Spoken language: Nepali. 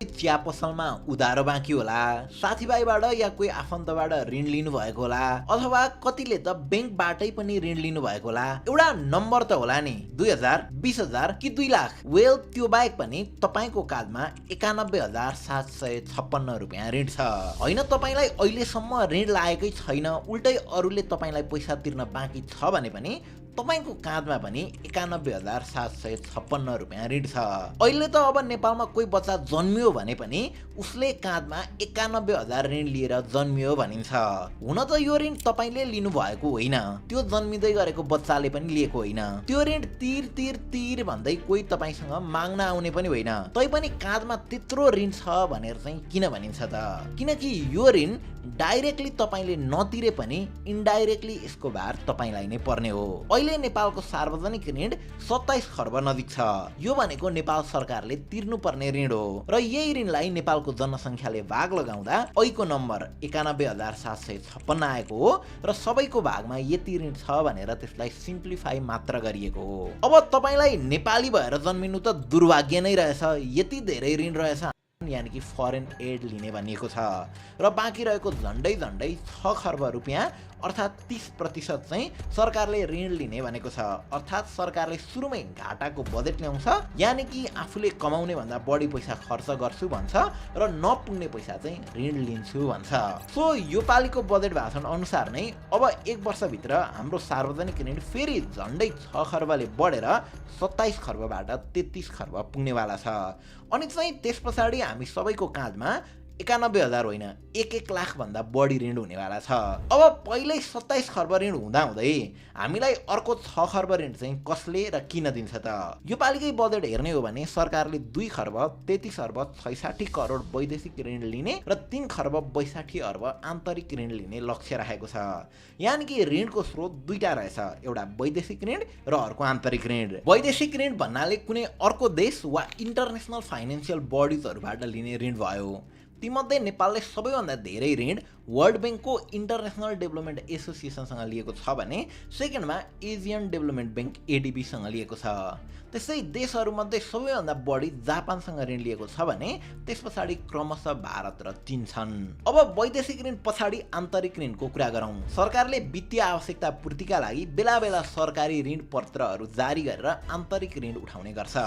चिया पसलमा उधारो बाँकी होला, साथीभाइबाट या कोही आफन्तबाट ऋण लिनु भएको होला, अथवा कतिले त ब्याङ्कबाटै पनि ऋण लिनु भएको होला। एउटा नम्बर त होला नि, 2000, 20,000 कि 2 लाख। वेल त्यो बाहेक पनि तपाईँको काँधमा 91,756 रुपियाँ ऋण छ। होइन तपाईँलाई अहिलेसम्म ऋण लागेकै छैन, उल्टै अरूले तपाईँलाई पैसा तिर्न बाँकी छ भने पनि तपाईँको काँधमा पनि 91,756 रुपियाँ ऋण छ। अहिले त अब नेपालमा कोही बच्चा जन्मियो भने पनि उसले काँधमा 91,000 ऋण लिएर जन्मियो भनिन्छ। हुन त यो ऋण तपाईँले लिनु भएको होइन, त्यो जन्मिँदै गरेको बच्चाले पनि लिएको होइन। त्यो ऋण तिर तिर तिर भन्दै कोही तपाईँसँग माग्न आउने पनि होइन। तैपनि काँधमा त्यत्रो ऋण छ भनेर चाहिँ किन भनिन्छ त? किनकि यो ऋण डाइरेक्टली तपाईँले नतिरे पनि इन्डाइरेक्टली यसको भार तपाईँलाई नै पर्ने हो। अहिले नेपालको सार्वजनिक ऋण 27 खर्ब नजिक छ। यो भनेको नेपाल सरकारले तिर्नुपर्ने ऋण हो र यही ऋणलाई नेपालको जनसङ्ख्याले भाग लगाउँदा अहिलेको नम्बर 91,756 आएको हो र सबैको भागमा यति ऋण छ भनेर त्यसलाई सिम्प्लिफाई मात्र गरिएको हो। अब तपाईँलाई नेपाली भएर जन्मिनु त दुर्भाग्य नै रहेछ, यति धेरै ऋण रहेछ यानि कि फरेन एड लिने भनिएको छ र बाँकी रहेको झन्डै 6 खर्ब रुपियाँ अर्थात् 30% चाहिँ सरकारले ऋण लिने भनेको छ। अर्थात् सरकारले सुरुमै घाटाको बजेट ल्याउँछ, यानि कि आफूले कमाउने भन्दा बढी पैसा खर्च गर्छु भन्छ र नपुग्ने पैसा चाहिँ ऋण लिन्छु भन्छ। सो यो पालिको बजेट भाषण अनुसार नै अब 1 वर्षभित्र हाम्रो सार्वजनिक ऋण फेरि झन्डै 6 खर्बले बढेर 27 खर्बबाट 33 खर्ब पुग्नेवाला छ। अनि चाहिँ त्यस पछाडि हामी सबैको काँधमा 91,000 होइन 1 लाख भन्दा बढी ऋण हुनेवाला छ। अब पहिल्यै 27 खर्ब ऋण हुँदाहुँदै हामीलाई अर्को 6 खर्ब ऋण चाहिँ कसले र किन दिन्छ त? यो पालिकै बजेट हेर्ने हो भने सरकारले 2 खर्ब 33 अर्ब 66 करोड वैदेशिक ऋण लिने र 3 खर्ब 62 अर्ब आन्तरिक ऋण लिने लक्ष्य राखेको छ। यानि कि ऋणको स्रोत दुईटा रहेछ, एउटा वैदेशिक ऋण र अर्को आन्तरिक ऋण। वैदेशिक ऋण भन्नाले कुनै अर्को देश वा इन्टरनेसनल फाइनेन्सियल बडिजहरूबाट लिने ऋण भयो। तीमध्ये नेपालले सबैभन्दा धेरै ऋण वर्ल्ड ब्याङ्कको इन्टरनेसनल डेभलपमेन्ट एसोसिएसनसँग लिएको छ भने सेकेन्डमा एसियन डेभलपमेन्ट ब्याङ्क एडिबीसँग लिएको छ। त्यसै देशहरूमध्ये सबैभन्दा बढी जापानसँग ऋण लिएको छ भने त्यस पछाडि क्रमशः भारत र चीन छन्। अब वैदेशिक ऋण पछाडि आन्तरिक ऋणको कुरा गरौँ। सरकारले वित्तीय आवश्यकता पूर्तिका लागि बेला बेला सरकारी ऋण पत्रहरू जारी गरेर आन्तरिक ऋण उठाउने गर्छ।